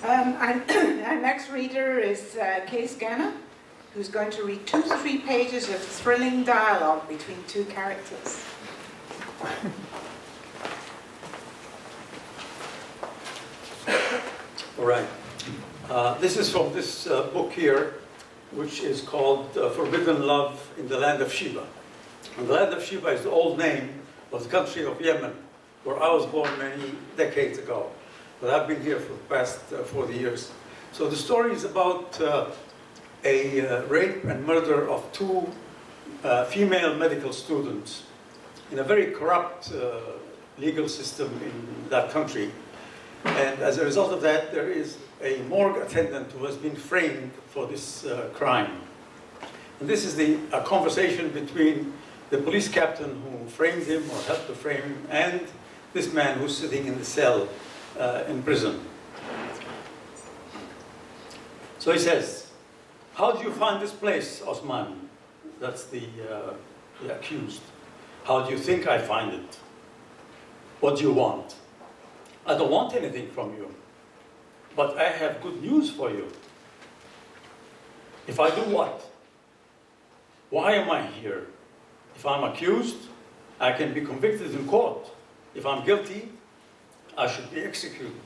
Our next reader is Qais Ghanem, who's going to read 2 to 3 pages of thrilling dialogue between 2 characters. All right. This is from this book here, which is called Forbidden Love in the Land of Sheba. And the Land of Sheba is the old name of the country of Yemen, where I was born many decades ago. But I've been here for the past 40 years. So the story is about a rape and murder of 2 female medical students in a very corrupt legal system in that country. And as a result of that, there is a morgue attendant who has been framed for this crime. And this is a conversation between the police captain who framed him or helped to frame him and this man who's sitting in the cell in prison. So he says, "How do you find this place, Osman?" That's the accused. "How do you think I find it? What do you want?" "I don't want anything from you, but I have good news for you." "If I do what? Why am I here? If I'm accused, I can be convicted in court. If I'm guilty, I should be executed."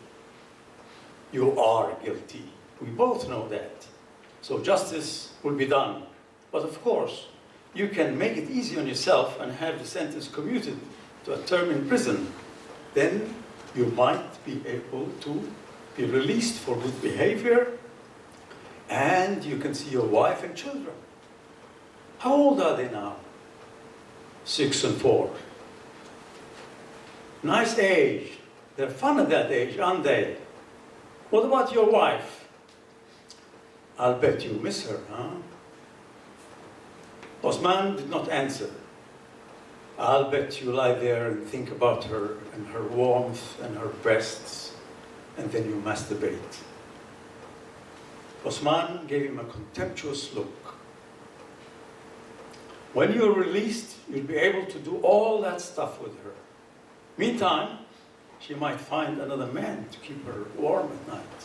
"You are guilty. We both know that. So justice will be done. But of course, you can make it easy on yourself and have the sentence commuted to a term in prison. Then you might be able to be released for good behavior, and you can see your wife and children." "How old are they now?" 6 and 4. "Nice age. They're fun at that age, aren't they? What about your wife?" "I'll bet you miss her, huh?" Osman did not answer. "I'll bet you lie there and think about her and her warmth and her breasts, and then you masturbate." Osman gave him a contemptuous look. "When you're released, you'll be able to do all that stuff with her. Meantime, she might find another man to keep her warm at night."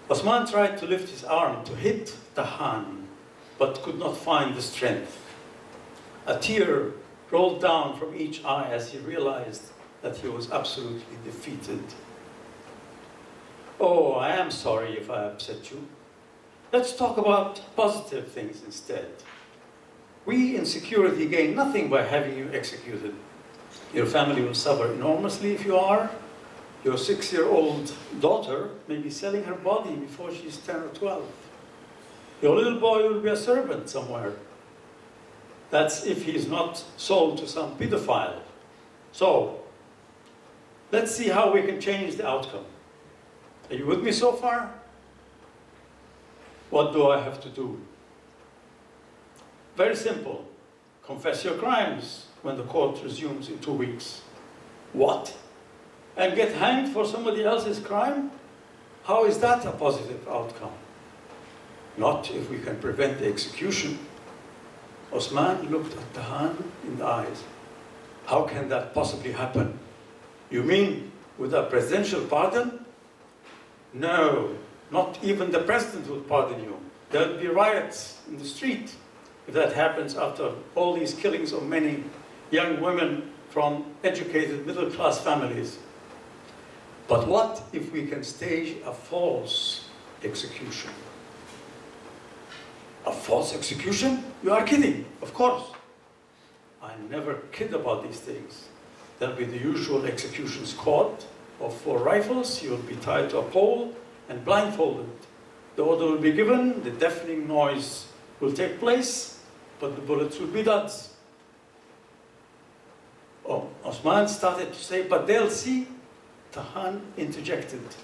Osman tried to lift his arm to hit Tahan, but could not find the strength. A tear rolled down from each eye as he realized that he was absolutely defeated. "Oh, I am sorry if I upset you. Let's talk about positive things instead. We in security gain nothing by having you executed. Your family will suffer enormously if you are. Your 6-year-old daughter may be selling her body before she's 10 or 12. Your little boy will be a servant somewhere. That's if he's not sold to some pedophile. So, let's see how we can change the outcome. Are you with me so far? What do I have to do?" "Very simple. Confess your crimes when the court resumes in 2 weeks." "What? And get hanged for somebody else's crime? How is that a positive outcome?" "Not if we can prevent the execution." Osman looked at Tahan in the eyes. "How can that possibly happen? You mean with a presidential pardon?" "No, not even the president would pardon you. There'll be riots in the street if that happens after all these killings of many young women from educated middle-class families. But what if we can stage a false execution?" "A false execution? You are kidding." "Of course. I never kid about these things. There'll be the usual execution squad of 4 rifles. You'll be tied to a pole and blindfolded. The order will be given, the deafening noise will take place, but the bullets will be duds." Oh, Osman started to say, "But they'll see." Tahan interjected,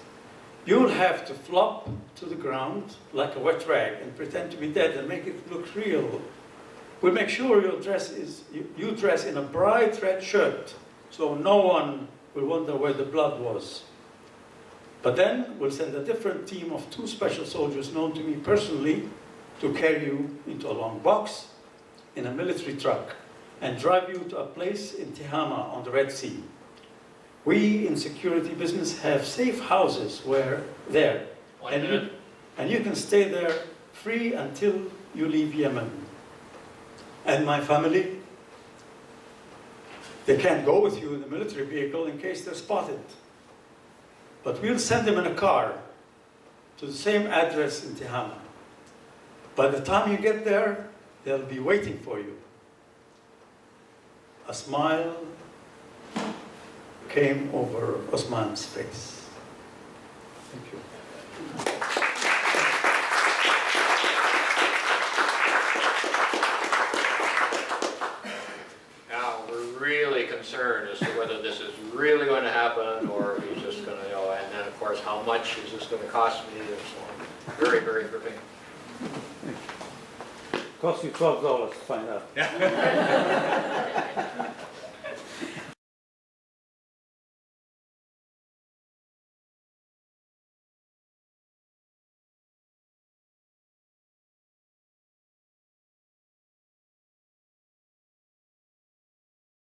"You'll have to flop to the ground like a wet rag and pretend to be dead and make it look real. We'll make sure you dress in a bright red shirt so no one will wonder where the blood was. But then we'll send a different team of 2 special soldiers known to me personally to carry you into a long box in a military truck and drive you to a place in Tihama on the Red Sea. We in security business have safe houses where there. And you can stay there free until you leave Yemen. And my family, they can't go with you in the military vehicle in case they're spotted. But we'll send them in a car to the same address in Tihama. By the time you get there, they'll be waiting for you. A smile came over Osman's face. Thank you. Now, we're really concerned as to whether this is really going to happen or if he's just going to, and then of course, how much is this going to cost me and so on. Very, very gripping. Cost you $12 to find out.